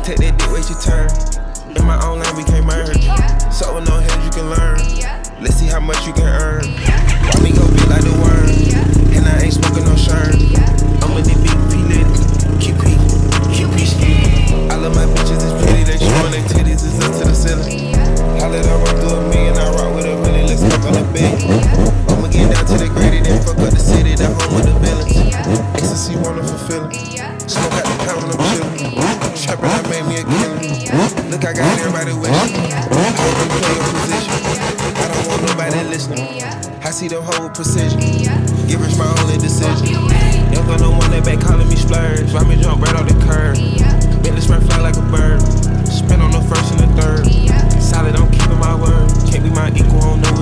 take that dick, wait your turn. In my own lane, we can't merge. So with no head, you can learn. Let's see how much you can earn. Why me go big like the worm? And I ain't smoking no shirt. I'm in the big P-lit. QP ski. I love my bitches, it's pretty. They showing their titties, it's up to the ceiling. I let her run through a million, I rock with a million. Let's fuck on the bed. I'ma get down to the grade, then fuck up the city, the home of the villains. Ecstasy, wonderful feeling. Smoke out the pound when I'm chillin'. Trappin', I made me a killer. Look, I got everybody wishing. I already play a position. I don't want nobody listening. I see them whole precision. Give rich my only decision. Young got no one that back calling me splurge. Ride me jump right off the curb. Make the spread fly like a bird. Spin on the first and the third. Solid, I'm keeping my word. Can't be my equal, I don't know